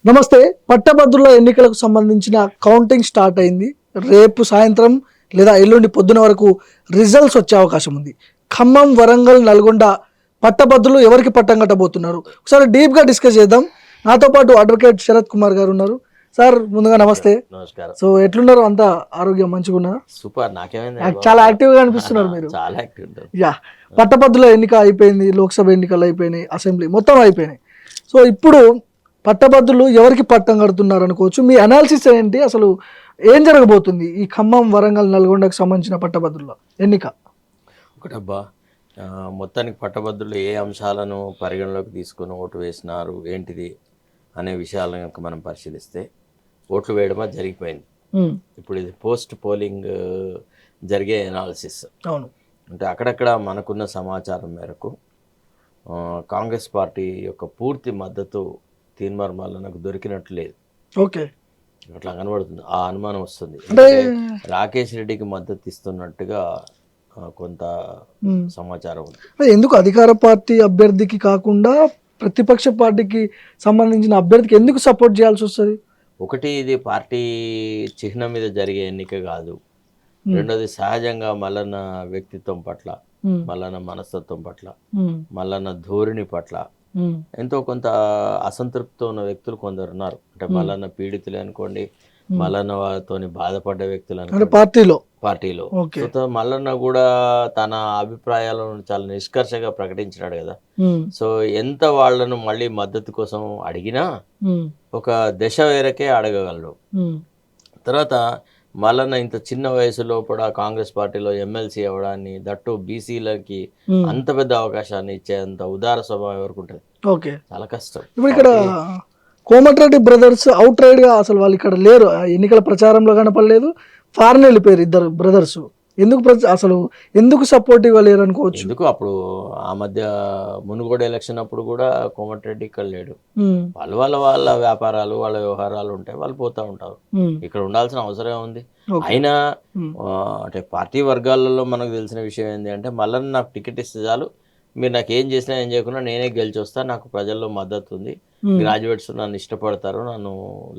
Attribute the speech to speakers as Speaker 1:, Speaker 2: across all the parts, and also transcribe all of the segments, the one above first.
Speaker 1: నమస్తే. పట్టభద్రుల ఎన్నికలకు సంబంధించిన కౌంటింగ్ స్టార్ట్ అయింది. రేపు సాయంత్రం లేదా ఎల్లుండి పొద్దున వరకు రిజల్ట్స్ వచ్చే అవకాశం ఉంది. ఖమ్మం, వరంగల్, నల్గొండ పట్టభద్రులు ఎవరికి పట్టం కట్టబోతున్నారు, ఒకసారి డీప్గా డిస్కస్ చేద్దాం. నాతో పాటు అడ్వకేట్ శరత్ కుమార్ గారు ఉన్నారు. సార్, ముందుగా నమస్తే.
Speaker 2: నమస్కారం.
Speaker 1: సో ఎట్లున్నారు? అంతా ఆరోగ్యం మంచిగా ఉన్నారా?
Speaker 2: సూపర్. నాకేమైంది,
Speaker 1: చాలా యాక్టివ్గా అనిపిస్తున్నారు మీరు.
Speaker 2: చాలా యాక్టివ్ ఉంటారు.
Speaker 1: యా, పట్టభద్రుల ఎన్నిక అయిపోయింది, లోక్సభ ఎన్నికలు అయిపోయినాయి, అసెంబ్లీ మొత్తం అయిపోయినాయి. సో ఇప్పుడు పట్టభద్రులు ఎవరికి పట్టం కడుతున్నారు అనుకోవచ్చు. మీ అనాలిసిస్ ఏంటి? అసలు ఏం జరగబోతుంది ఈ ఖమ్మం, వరంగల్, నల్గొండకు సంబంధించిన పట్టభద్రుల ఎన్నిక?
Speaker 2: ఒకటబ్బా, మొత్తానికి పట్టభద్రులు ఏ అంశాలను పరిగణలోకి తీసుకొని ఓటు వేసినారు ఏంటిది అనే విషయాలను కనుక మనం పరిశీలిస్తే ఓట్లు వేయడమా జరిగిపోయింది. ఇప్పుడు ఇది పోస్ట్ పోలింగ్ జరిగే అనాలిసిస్.
Speaker 1: అవును.
Speaker 2: అంటే అక్కడక్కడ మనకున్న సమాచారం మేరకు కాంగ్రెస్ పార్టీ యొక్క పూర్తి మద్దతు తీన్మార్ మల్లన్నకు దొరికినట్లు లేదు.
Speaker 1: ఓకే,
Speaker 2: అట్లా కనబడుతుంది. ఆ అనుమానం వస్తుంది.
Speaker 1: అంటే
Speaker 2: రాకేష్ రెడ్డికి మద్దతు ఇస్తున్నట్టుగా కొంత సమాచారం ఉంది.
Speaker 1: ఎందుకు అధికార పార్టీ అభ్యర్థికి కాకుండా ప్రతిపక్ష పార్టీకి సంబంధించిన అభ్యర్థికి ఎందుకు సపోర్ట్ చేయాల్సి వస్తుంది?
Speaker 2: ఒకటి, ఇది పార్టీ చిహ్నం మీద జరిగే ఎన్నిక కాదు. రెండోది, సహజంగా మల్లన్న వ్యక్తిత్వం పట్ల, మల్లన్న మనస్తత్వం పట్ల, మల్లన్న ధోరణి పట్ల ఎంతో కొంత అసంతృప్తితో ఉన్న వ్యక్తులు కొందరు ఉన్నారు. అంటే మల్లన్న పీడితులు అనుకోండి, మల్లన్న వాళ్ళతో బాధపడ్డ వ్యక్తులు అనుకోండి పార్టీలో. మల్లన్న కూడా తన అభిప్రాయాలను చాలా నిష్కర్షగా ప్రకటించినాడు కదా. సో ఎంత వాళ్లను మళ్ళీ మద్దతు కోసం అడిగినా ఒక దశ వేరకే అడగగలడు. తర్వాత మల్లన్న ఇంత చిన్న వయసులో కూడా కాంగ్రెస్ పార్టీలో ఎమ్మెల్సీ అవ్వడాన్ని, దట్టు బీసీలకి అంత పెద్ద అవకాశాన్ని ఇచ్చేంత ఉదార స్వభావం ఎవరికి ఉంటుంది?
Speaker 1: ఓకే,
Speaker 2: చాలా కష్టం.
Speaker 1: ఇప్పుడు ఇక్కడ కోమటిరెడ్డి బ్రదర్స్ అవుట్ రైడ్ గా అసలు వాళ్ళు ఇక్కడ లేరు, ఎన్నికల ప్రచారంలో కనపడలేదు. ఫారెన్ వెళ్ళిపోయారు ఇద్దరు బ్రదర్స్. అసలు ఎందుకు సపోర్ట్ ఇవ్వలేరు అనుకోవచ్చు.
Speaker 2: ఎందుకు అప్పుడు ఆ మధ్య మునుగోడు ఎలక్షన్ అప్పుడు కూడా కోమటిరెడ్డి ఇక్కడ లేడు. వాళ్ళ వ్యాపారాలు, వాళ్ళ వ్యవహారాలు ఉంటాయి, వాళ్ళు పోతా ఉంటారు. ఇక్కడ ఉండాల్సిన అవసరం ఉంది. అయినా అంటే పార్టీ వర్గాలలో మనకు తెలిసిన విషయం ఏంటి అంటే, మళ్ళీ నాకు టికెట్ ఇస్తే చాలు, మీరు నాకు ఏం చేసినా ఏం చేయకుండా నేనే గెలిచి వస్తా, నాకు ప్రజల్లో మద్దతు ఉంది, గ్రాడ్యుయేట్స్ నన్ను ఇష్టపడతారు, నన్ను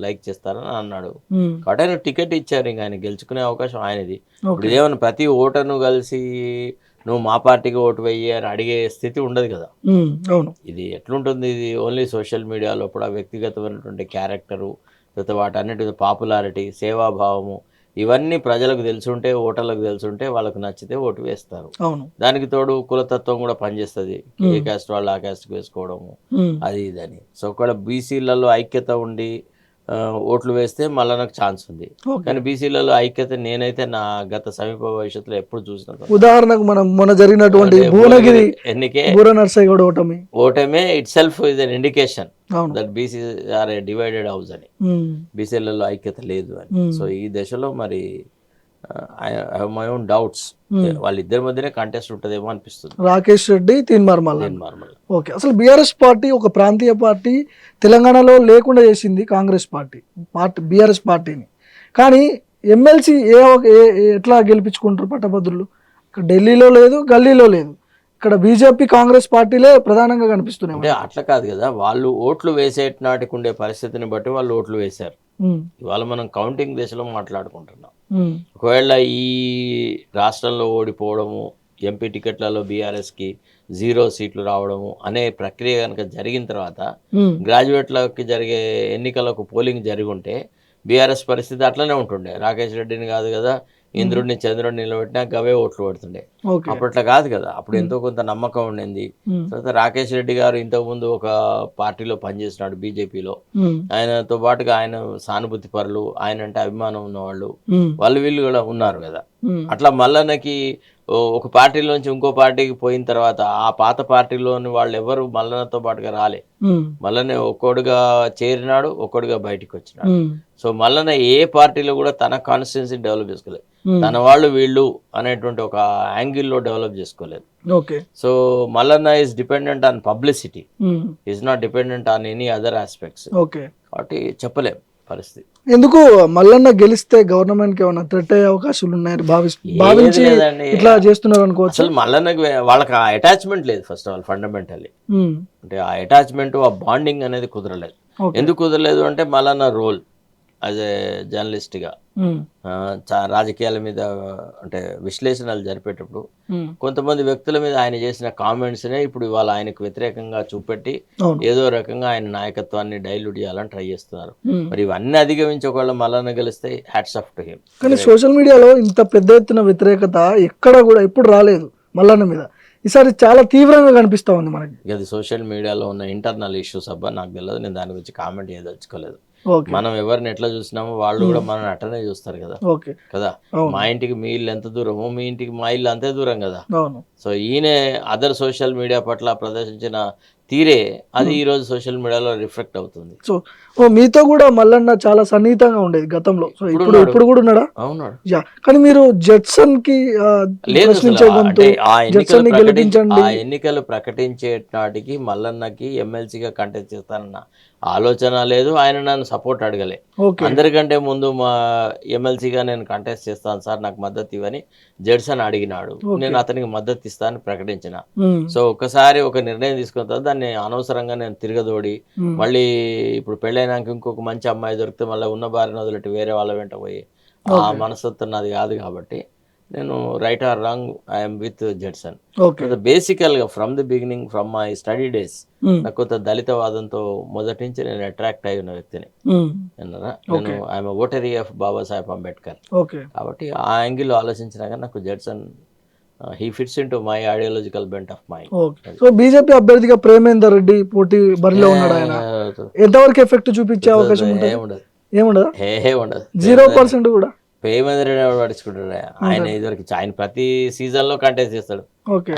Speaker 2: లైక్ చేస్తారని అన్నాడు. కాబట్టి ఆయన టికెట్ ఇచ్చారు, ఇంకా ఆయన గెలుచుకునే అవకాశం ఆయనది. ఇప్పుడు ఏమన్నా ప్రతి ఓటర్ను కలిసి నువ్వు మా పార్టీకి ఓటు వేయి అని అడిగే స్థితి ఉండదు కదా. ఇది ఎట్లుంటుంది? ఇది ఓన్లీ సోషల్ మీడియాలో కూడా వ్యక్తిగతమైనటువంటి క్యారెక్టరు, తర్వాత వాటన్నిటి పాపులారిటీ, సేవాభావము, ఇవన్నీ ప్రజలకు తెలుసుంటే, ఓటర్లకు తెలుసుంటే వాళ్ళకు నచ్చితే ఓటు వేస్తారు. దానికి తోడు కులతత్వం కూడా పనిచేస్తుంది. ఏ క్యాస్ట్ వాళ్ళు ఆ క్యాస్ట్కి వేసుకోవడము, అది ఇదని. సో ఒకవేళ బీసీలలో ఐక్యత ఉండి ఓట్లు వేస్తే మళ్ళీ నాకు ఛాన్స్ ఉంది. కానీ బీసీలలో ఐక్యత నేనైతే నా గత సమీప భవిష్యత్తులో ఎప్పుడు చూసిన,
Speaker 1: ఉదాహరణకు మనం మొన్న జరిగినటువంటి భువనగిరి
Speaker 2: ఎన్నికే ఓటమే itself is an indication that BC are a divided house అని, బీసీలలో ఐక్యత లేదు అని. సో ఈ దశలో మరి I have my own doubts. వాళ్ళిద్దరి మధ్యనే కంటెస్ట్ ఉంటుందేమో అనిపిస్తుంది.
Speaker 1: రాకేష్ రెడ్డి, తీన్మార్ మల్లన్న. ఓకే, అసలు బీఆర్ఎస్ పార్టీ ఒక ప్రాంతీయ పార్టీ తెలంగాణలో లేకుండా చేసింది కాంగ్రెస్ పార్టీ బీఆర్ఎస్ పార్టీని. కానీ ఎమ్మెల్సీ ఎట్లా గెలిపించుకుంటారు పట్టభద్రులు? ఇక్కడ ఢిల్లీలో లేదు, గల్లీలో లేదు, ఇక్కడ బీజేపీ కాంగ్రెస్ పార్టీలే ప్రధానంగా కనిపిస్తున్నాయి.
Speaker 2: అంటే అట్లా కాదు కదా, వాళ్ళు ఓట్లు వేసేటి నాటికి ఉండే పరిస్థితిని బట్టి వాళ్ళు ఓట్లు వేశారు. ఇవాళ మనం కౌంటింగ్ దశలో మాట్లాడుకుంటున్నాం. ఒకవేళ ఈ రాష్ట్రంలో ఓడిపోవడము, ఎంపీ టికెట్లలో బీఆర్ఎస్కి 0 సీట్లు రావడము అనే ప్రక్రియ కనుక జరిగిన తర్వాత గ్రాడ్యుయేట్లకి జరిగే ఎన్నికలకు పోలింగ్ జరిగి ఉంటే బీఆర్ఎస్ పరిస్థితి అట్లనే ఉంటుండే. రాకేష్ రెడ్డిని కాదు కదా, ఇంద్రుడిని చంద్రుడిని నిలబెట్టినా గవే ఓట్లు పడుతుండే. అప్పట్లో కాదు కదా, అప్పుడు ఎంతో కొంత నమ్మకం ఉండింది. తర్వాత రాకేష్ రెడ్డి గారు ఇంతకుముందు ఒక పార్టీలో పనిచేసినాడు, బీజేపీలో. ఆయనతో పాటుగా ఆయన సానుభూతి పరులు, ఆయన అంటే అభిమానం ఉన్నవాళ్ళు, వీళ్ళు కూడా ఉన్నారు కదా. అట్లా మల్లన్నకి ఒక పార్టీలోంచి ఇంకో పార్టీకి పోయిన తర్వాత ఆ పాత పార్టీలోని వాళ్ళు ఎవరు మల్లన్నతో పాటుగా రాలే. మల్లన్న ఒక్కోడుగా చేరినాడు, ఒక్కోడుగా బయటికి వచ్చినాడు. సో మల్లన్న ఏ పార్టీలో కూడా తన కాన్స్టిట్యున్సీ డెవలప్ చేసుకోలేదు, తన వాళ్ళు వీళ్ళు అనేటువంటి ఒక యాంగిల్లో డెవలప్ చేసుకోలేదు. So Mallanna is dependent on publicity, is not dependent on any other aspects. కాబట్టి చెప్పలేం పరిస్థితి.
Speaker 1: ఎందుకు మల్లన్న గెలిస్తే గవర్నమెంట్ కి ఏమైనా థ్రెట్ అయ్యే అవకాశాలు ఉన్నాయని భావించి ఇట్లా చేస్తున్నారు అనుకోవచ్చు.
Speaker 2: అసలు మల్లన్నకి వాళ్ళకి ఆ అటాచ్మెంట్ లేదు. ఫస్ట్ ఆఫ్ ఆల్ ఫండమెంటల్లీ అంటే ఆ అటాచ్మెంట్, ఆ బాండింగ్ అనేది కుదరలేదు.
Speaker 1: Okay.
Speaker 2: ఎందుకు కుదరలేదు అంటే మల్లన్న రోల్ యాజ్ ఏ జర్నలిస్ట్గా రాజకీయాల మీద అంటే విశ్లేషణలు జరిపేటప్పుడు కొంతమంది వ్యక్తుల మీద ఆయన చేసిన కామెంట్స్నే ఇప్పుడు ఇవాళ ఆయనకు వ్యతిరేకంగా చూపెట్టి ఏదో రకంగా ఆయన నాయకత్వాన్ని డైల్యూట్ చేయాలని ట్రై చేస్తున్నారు. మరి ఇవన్నీ అధిగమించి ఒకవేళ మల్లన్న గెలిస్తే హ్యాట్స్ ఆఫ్ టు హిమ్.
Speaker 1: కానీ సోషల్ మీడియాలో ఇంత పెద్ద ఎత్తున వ్యతిరేకత ఎక్కడ కూడా ఎప్పుడు రాలేదు మల్లన్న మీద. ఈసారి చాలా తీవ్రంగా కనిపిస్తా ఉంది మనకి.
Speaker 2: అది సోషల్ మీడియాలో ఉన్న ఇంటర్నల్ ఇష్యూస్ అబ్బా, నాకు తెలియదు, నేను దాని గురించి కామెంట్ చేయదలుచుకోలేదు. మనం ఎవరిని ఎట్లా చూసినామో వాళ్ళు కూడా మనం అట్టనే చూస్తారు కదా కదా. మా ఇంటికి మీ ఇల్లు ఎంత దూరమో మీ ఇంటికి మా ఇల్లు అంతే దూరం కదా. సో ఈయన అదర్ సోషల్ మీడియా పట్ల ప్రదర్శించిన తీరే అది ఈ రోజు సోషల్ మీడియాలో రిఫ్లెక్ట్ అవుతుంది.
Speaker 1: సో మీతో కూడా మల్లన్న చాలా సన్నిహితంగా ఉండేది గతంలో. సో ఇప్పుడు కూడా ఉన్నాడా?
Speaker 2: అవునాడు.
Speaker 1: కానీ మీరు జడ్సన్ కి
Speaker 2: ఎన్నికలు ప్రకటించే నాటికి మల్లన్నకి ఎమ్మెల్సీగా కంటెస్ట్ చేస్తానన్న ఆలోచన లేదు. ఆయన నన్ను సపోర్ట్ అడగలే. అందరికంటే ముందు మా ఎమ్మెల్సీగా నేను కంటెస్ట్ చేస్తాను సార్, నాకు మద్దతు ఇవ్వని జడ్సన్ అడిగినాడు. నేను అతనికి మద్దతు ఇస్తానని ప్రకటించిన. సో ఒకసారి ఒక నిర్ణయం తీసుకున్న తర్వాత దాన్ని అనవసరంగా నేను తిరగదోడి మళ్ళీ ఇప్పుడు పెళ్ళైనాక ఇంకొక మంచి అమ్మాయి దొరికితే మళ్ళీ ఉన్న భార్యను వదిలిపెట్టి వేరే వాళ్ళ వెంట పోయి ఆ మనస్తత్వం నాది కాదు. కాబట్టి నేను right are wrong I'm with Judson. బేసికల్ గా from the beginning from my study days నాకు కొంత దళితవాదంతో మొదటి నుంచి నేను అట్రాక్ట్ అయి ఉన్న వ్యక్తిని. నేను ఐఎమ్ ఓటరీ ఆఫ్ బాబాసాహెబ్ అంబేద్కర్. కాబట్టి ఆ యాంగిల్ ఆలోచించినాక నాకు Judson he fits into my ideological bent of mind.
Speaker 1: So BJP అభ్యర్థిగా ప్రేమేందర్ రెడ్డి పోటీ బరిలో ఉన్నాడు. ఆయన ఎంతవరకు ఎఫెక్ట్ చూపించే అవకాశం
Speaker 2: ఏముండదు.
Speaker 1: 0% కూడా.
Speaker 2: ప్రేమేందర్ రెడ్డి పట్టించుకుంటాడు. ఆయన ఇదివరకు ఆయన ప్రతి సీజన్ లో కంటెస్ట్ చేస్తాడు.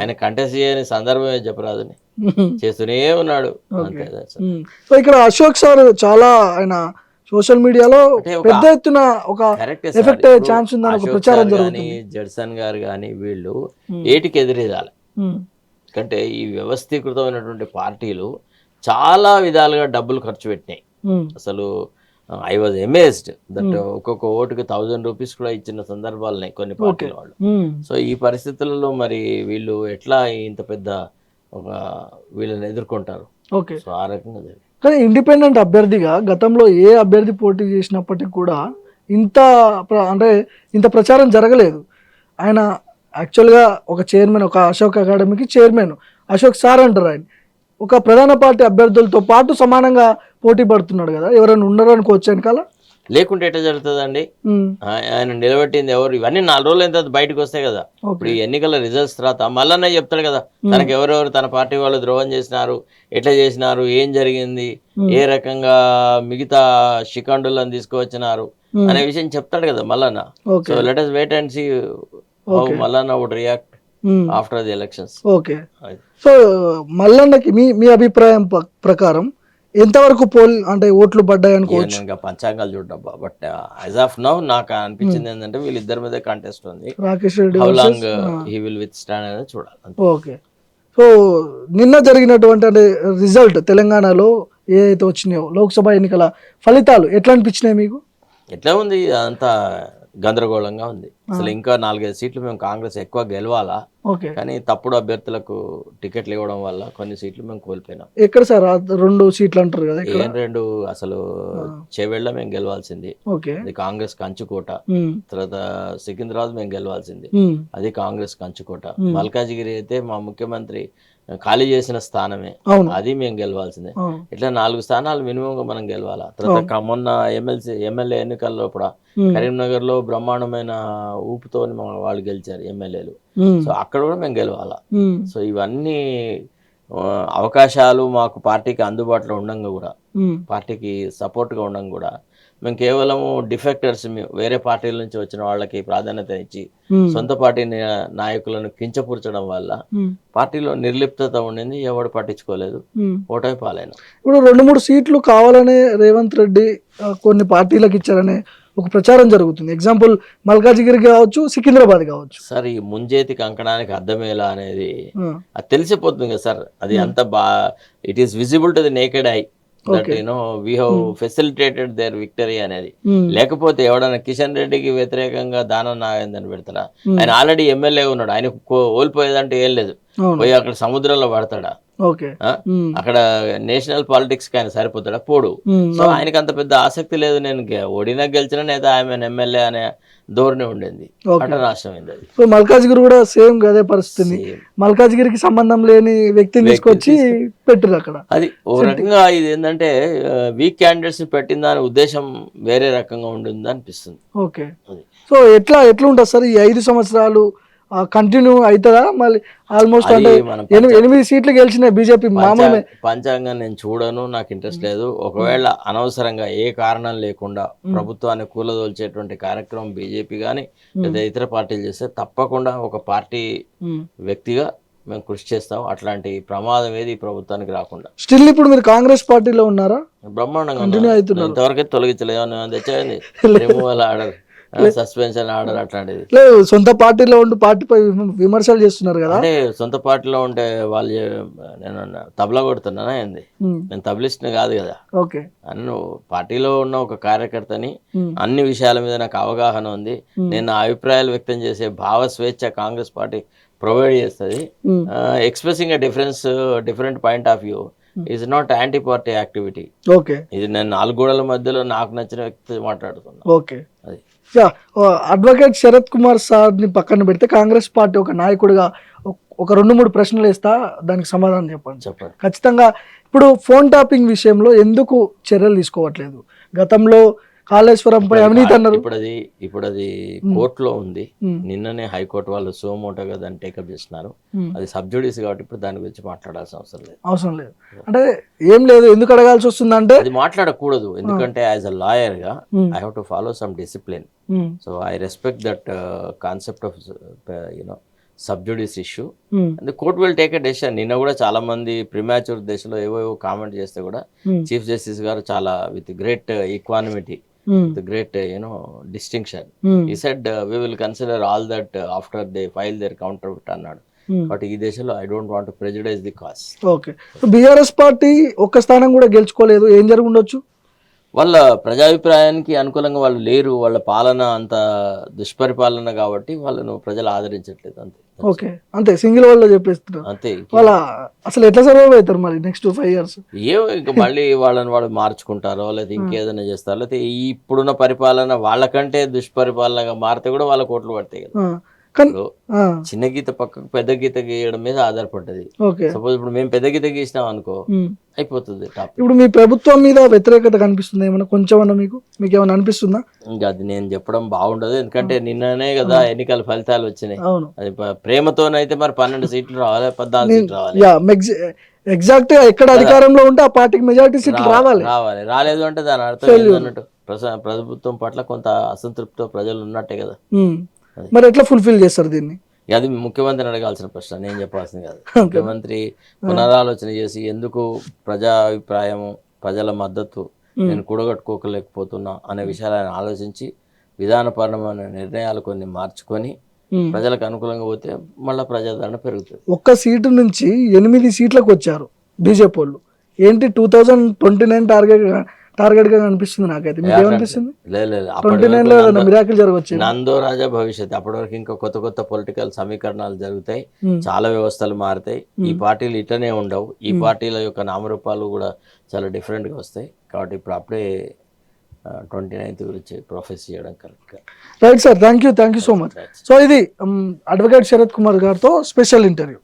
Speaker 2: ఆయన కంటెస్ట్ చేయని సందర్భమే చెప్పరాదని చేస్తూనే ఉన్నాడు.
Speaker 1: సో ఇక్కడ అశోక్ సార్ చాలా ఆయన సోషల్ మీడియాలో పెద్ద ఎత్తున ఒక ఎఫెక్ట్ అయ్యే ఛాన్స్ ఉందని ఒక ప్రచారం జరుగుతుంది.
Speaker 2: జడ్సన్ గారు కానీ వీళ్ళు ఏటికి ఎదురేదాలి. ఎందుకంటే ఈ వ్యవస్థీకృతమైనటువంటి పార్టీలు చాలా విధాలుగా డబ్బులు ఖర్చు పెట్టినాయి. అసలు ఐ వాజ్ అమేజ్డ్ దట్ ఒక్కొక్క ఓటుకి 1000 రూపీస్ కూడా ఇచ్చిన సందర్భాలున్నాయి కొన్ని పార్టీల వాళ్ళు. సో ఈ పరిస్థితులలో మరి వీళ్ళు ఎట్లా ఇంత పెద్ద ఒక వీళ్ళని ఎదుర్కొంటారు. సో ఆ రకంగా జరిగింది.
Speaker 1: కానీ ఇండిపెండెంట్ అభ్యర్థిగా గతంలో ఏ అభ్యర్థి పోటీ చేసినప్పటికీ కూడా ఇంత ప్రచారం జరగలేదు. ఆయన యాక్చువల్గా ఒక చైర్మన్, ఒక అశోక్ అకాడమీకి చైర్మన్ అశోక్ సార్ అంటారు. ఆయన ఒక ప్రధాన పార్టీ అభ్యర్థులతో పాటు సమానంగా పోటీ పడుతున్నాడు కదా. ఎవరైనా ఉండరు అనుకోవచ్చు వెనకాల.
Speaker 2: లేకుంటే ఎట్లా జరుగుతుందండి? ఆయన నిలబెట్టింది ఎవరు? ఇవన్నీ 4 రోజులు ఎంత బయటకు వస్తాయి కదా. ఇప్పుడు ఈ ఎన్నికల రిజల్ట్స్ తర్వాత మల్లన్న చెప్తాడు కదా తనకు ఎవరెవరు తన పార్టీ వాళ్ళు ద్రోహం చేసినారు, ఎట్లా చేసినారు, ఏం జరిగింది, ఏ రకంగా మిగతా శిఖండులను తీసుకువచ్చినారు అనే విషయం చెప్తాడు కదా Mallanna. So let us wait and see how Mallanna would react after the elections.
Speaker 1: Okay. So మల్లన్నకి మీ అభిప్రాయం ప్రకారం ఎంతవరకు ఓట్లు పడ్డాయి అనుకోవచ్చు?
Speaker 2: ఇంకా పంచాంగాలు చూడబ్బా, బట్ యాజ్ ఆఫ్ నౌ నాకు అనిపించింది ఏంటంటే వీళ్ళిద్దరి మీద కంటెస్ట్ ఉంది.
Speaker 1: Rakesh Reddy
Speaker 2: how long he will withstand అనేది చూడాలి.
Speaker 1: ఓకే. సో నిన్న జరిగినటువంటి రిజల్ట్ తెలంగాణలో ఏదైతే వచ్చినాయో లోక్సభ ఎన్నికల ఫలితాలు ఎట్లా అనిపించినాయి మీకు?
Speaker 2: ఎట్లా ఉంది? అంతా గందరగోళంగా ఉంది. అసలు ఇంకా 4-5 సీట్లు మేము కాంగ్రెస్ ఎక్కువ గెలవాలా, కానీ తప్పుడు అభ్యర్థులకు టికెట్లు ఇవ్వడం వల్ల కొన్ని సీట్లు మేము కోల్పోయినాం.
Speaker 1: ఎక్కడ సార్ 2 సీట్లు అంటారు కదా?
Speaker 2: ఏం 2? అసలు చేవెళ్ళ మేము గెలవాల్సింది, అది కాంగ్రెస్ కంచుకోట. తర్వాత సికింద్రాబాద్ మేము గెలవాల్సింది, అది కాంగ్రెస్ కంచుకోట. మల్కాజిగిరి అయితే మా ముఖ్యమంత్రి ఖాళీ చేసిన స్థానమే, అది మేము గెలవాల్సిందే. ఇట్లా 4 స్థానాలు మినిమం గా మనం గెలవాలా. తర్వాత మొన్న ఎమ్మెల్యే ఎన్నికల్లో కూడా కరీంనగర్ లో బ్రహ్మాండమైన ఊపుతో వాళ్ళు గెలిచారు ఎమ్మెల్యేలు. సో అక్కడ కూడా మేము గెలవాలా. సో ఇవన్నీ అవకాశాలు మాకు పార్టీకి అందుబాటులో ఉండంగా కూడా, పార్టీకి సపోర్ట్ గా ఉండంగా కూడా మేము కేవలం డిఫెక్టర్స్, వేరే పార్టీల నుంచి వచ్చిన వాళ్ళకి ప్రాధాన్యత ఇచ్చి సొంత పార్టీ నాయకులను కించపూర్చడం వల్ల పార్టీలో నిర్లిప్తత ఉండింది. ఎవడు పట్టించుకోలేదు, ఓటమి పాలైన.
Speaker 1: ఇప్పుడు 2-3 సీట్లు కావాలనే రేవంత్ రెడ్డి కొన్ని పార్టీలకు ఇచ్చారనే ఒక ప్రచారం జరుగుతుంది. ఎగ్జాంపుల్ మల్కాజిగిరి కావచ్చు, సికింద్రాబాద్ కావచ్చు.
Speaker 2: సార్ ఈ ముంజేతి కంకణానికి అర్థమేలా అనేది అది తెలిసిపోతుంది కదా సార్. అది అంత it is visible to the naked eye that we have facilitated their victory అనేది. లేకపోతే ఎవడన్నా కిషన్ రెడ్డికి వ్యతిరేకంగా దానం నాగేందని పెడతారా? ఆయన ఆల్రెడీ ఎమ్మెల్యే ఉన్నాడు, ఆయన ఓల్పోయేదంటే ఏం లేదు.
Speaker 1: అవును.
Speaker 2: పోయి అక్కడ సముద్రంలో పడతాడా?
Speaker 1: ఓకే.
Speaker 2: ఆ? అక్కడ నేషనల్ పాలిటిక్స్ కి ఆయన సరిపోతాడా? పోడు. సో ఆయనకి అంత పెద్ద ఆసక్తి లేదు. నేను ఓడినా గెలిచిన నేత ఆమె ఎమ్మెల్యే అనే ధోరణి ఉండింది. అట నాశనమైంది అది.
Speaker 1: సో మల్కాజ్గిరి కూడా సేమ్ అదే పరిస్థితిని,
Speaker 2: Same.
Speaker 1: మల్కాజ్గిరికి సంబంధం లేని వ్యక్తిని తీసుకొచ్చి పెట్టిరు అక్కడ.
Speaker 2: అది ఓ రకంగా ఇది ఏంటంటే వీక్ క్యాండిడేట్స్ పెట్టిన దాని ఉద్దేశం వేరే రకంగా ఉండింది అనిపిస్తుంది.
Speaker 1: ఓకే.
Speaker 2: అది
Speaker 1: సో ఎట్లా ఉంటుంది సార్ ఈ 5 సంవత్సరాలు కంటిన్యూ అవుతుందా? మళ్ళీ ఆల్మోస్ట్ అంటే
Speaker 2: మనం
Speaker 1: 8 సీట్లు గెలిచిన బీజేపీ మామూలు.
Speaker 2: పంచాంగం నేను చూడను, నాకు ఇంట్రెస్ట్ లేదు. ఒకవేళ అనవసరంగా ఏ కారణం లేకుండా ప్రభుత్వాన్ని కూలదోల్చేటువంటి కార్యక్రమం బీజేపీ కానీ లేదా ఇతర పార్టీలు చేస్తే తప్పకుండా ఒక పార్టీ వ్యక్తిగా మేము కృషి చేస్తాం. అట్లాంటి ప్రమాదం ఏది ఈ ప్రభుత్వానికి రాకుండా.
Speaker 1: స్టిల్ ఇప్పుడు మీరు కాంగ్రెస్ పార్టీలో ఉన్నారా?
Speaker 2: బ్రహ్మాండంగా
Speaker 1: కంటిన్యూ అవుతున్నారు.
Speaker 2: ఇంతవరకు తొలగించలేదు. తెచ్చాయండి రిమూవల్ ఆర్డర్, సస్పెన్షన్ ఆర్డర్ అట్లాంటిది
Speaker 1: లేదు. సొంత పార్టీలో ఉండి పార్టీపై విమర్శలు చేస్తున్నారు కదా.
Speaker 2: అంటే సొంత పార్టీలో ఉంటే వాళ్ళు నేను తబలా కొడుతున్నానా ఏంది? నేను తబలిస్ట్ని కాదు కదా.
Speaker 1: ఓకే.
Speaker 2: నేను పార్టీలో ఉన్న ఒక కార్యకర్తని, అన్ని విషయాల మీద నాకు అవగాహన ఉంది. నేను నా అభిప్రాయాలు వ్యక్తం చేసే భావ స్వేచ్ఛ కాంగ్రెస్ పార్టీ ప్రొవైడ్ చేస్తుంది. Expressing different point of view is not anti party activity.
Speaker 1: Okay.
Speaker 2: ఇది నేను 4 గోడల మధ్యలో నాకు నచ్చిన వ్యక్తి మాట్లాడుతున్నా.
Speaker 1: ఓకే. అడ్వకేట్ శరత్ కుమార్ సార్ని పక్కన పెడితే కాంగ్రెస్ పార్టీ ఒక నాయకుడిగా ఒక 2-3 ప్రశ్నలు వేస్తా, దానికి సమాధానం చెప్పండి. ఖచ్చితంగా ఇప్పుడు ఫోన్ టాపింగ్ విషయంలో ఎందుకు చర్యలు తీసుకోవట్లేదు? గతంలో కాళేశ్వరంపై అవినీతి అన్నారు.
Speaker 2: ఇప్పుడు అది కోర్టులో ఉంది. నిన్ననే హైకోర్టు వాళ్ళు సోమోటోగా దాన్ని టేకప్ చేస్తున్నారు. అది సబ్జుడిస్ కాబట్టి ఇప్పుడు దాని గురించి మాట్లాడాల్సిన అవసరం లేదు. అంటే ఏం లేదు, ఎందుకు అడగాల్సి వస్తుందంటే అది మాట్లాడకూడదు. ఎందుకంటే యాజ్ అ లాయర్ గా I have to follow some discipline. So I respect that concept of sub judice issue. And court will take a decision. నిన్న కూడా చాలా మంది ప్రిమాచ్యూర్ దశలో ఏవో కామెంట్ చేస్తే కూడా చీఫ్ జస్టిస్ గారు చాలా with great equanimity, with great distinction, he said we will consider all that after they file their counter అన్నాడు. కాబట్టి ఈ దేశంలో I don't want to prejudice the cause.
Speaker 1: Okay. BRS party ఒక్క స్థానం కూడా గెలుచుకోలేదు, ఏం జరిగి ఉండొచ్చు?
Speaker 2: వాళ్ళ ప్రజాభిప్రాయానికి అనుకూలంగా వాళ్ళు లేరు. వాళ్ళ పాలన అంత దుష్పరిపాలన కాబట్టి వాళ్ళను ప్రజలు ఆదరించట్లేదు. అంతే.
Speaker 1: ఓకే. అంతే, సింగిల్ వాళ్ళు చెప్పేస్తున్నారు.
Speaker 2: అంతే.
Speaker 1: వాళ్ళ అసలు ఎట్లా సర్వైవ్ అవుతారు మరి నెక్స్ట్ 5 years?
Speaker 2: ఏమో ఇంకా మళ్ళీ వాళ్ళు మార్చుకుంటారో లేదా ఇంకేదైనా చేస్తారో, లేకపోతే ఇప్పుడున్న పరిపాలన వాళ్ళకంటే దుష్పరిపాలనగా మారితే కూడా వాళ్ళ కోట్లు పడతాయి కదా. చిన్న గీత పక్కకు పెద్ద గీత గీయడం మీద ఆధారపడ్డది. సపోజ్ ఇప్పుడు మేము పెద్ద గీత గీసినాం అనుకో, అయిపోతుంది.
Speaker 1: ఇప్పుడు మీ ప్రభుత్వం మీద వ్యతిరేకత కనిపిస్తుంది ఏమన్నా? కొంచెం మీకు ఏమైనా అనిపిస్తుందా?
Speaker 2: ఇంకా అది నేను చెప్పడం బాగుండదు, ఎందుకంటే నిన్ననే కదా ఎన్నికల ఫలితాలు వచ్చినాయి. అది ప్రేమతోనైతే మరి 12 సీట్లు రావాలి, 14 సీట్లు రావాలి.
Speaker 1: ఎగ్జాక్ట్ గా ఎక్కడ అధికారంలో ఉంటే ఆ పార్టీకి మెజారిటీ సీట్లు రావాలి.
Speaker 2: రాలేదు అంటే దాని అర్థం ఏంటన్నట్టు ప్రభుత్వం పట్ల కొంత అసంతృప్తితో ప్రజలు ఉన్నట్టే కదా.
Speaker 1: మరి ఎట్లా ఫుల్ఫిల్ చేస్తారు దీన్ని?
Speaker 2: అది ముఖ్యమంత్రిని అడగాల్సిన ప్రశ్న, నేను చెప్పాల్సింది కాదు. ముఖ్యమంత్రి పునరాలోచన చేసి ఎందుకు ప్రజాభిప్రాయము, ప్రజల మద్దతు నేను కూడగట్టుకోలేకపోతున్నా అనే విషయాలు ఆయన ఆలోచించి విధానపరమైన నిర్ణయాలు కొన్ని మార్చుకొని ప్రజలకు అనుకూలంగా పోతే మళ్ళీ ప్రజాదరణ పెరుగుతుంది.
Speaker 1: ఒక్క సీటు నుంచి 8 సీట్లకు వచ్చారు బీజేపీ వాళ్ళు. ఏంటి 2029 టార్గెట్ గా అనిపిస్తుంది నాకైతే. మీకు ఏమనిపిస్తుంది? మిరాకిల్ జరగవచ్చు.
Speaker 2: నందో రాజా భవిష్యత్. అప్పటి వరకు ఇంకా కొత్త పొలిటికల్ సమీకరణాలు జరుగుతాయి, చాలా వ్యవస్థలు మారుతాయి. ఈ పార్టీలు ఇట్లనే ఉండవు. ఈ పార్టీల యొక్క నామరూపాలు కూడా చాలా డిఫరెంట్ గా వస్తాయి. కాబట్టి ఇప్పుడు అప్పుడే 29th గురించి ప్రొఫెస్ చేయడం correct.
Speaker 1: Right sir, thank you so much. So ఇది అడ్వకేట్ శరత్ కుమార్ గారితో స్పెషల్ ఇంటర్వ్యూ.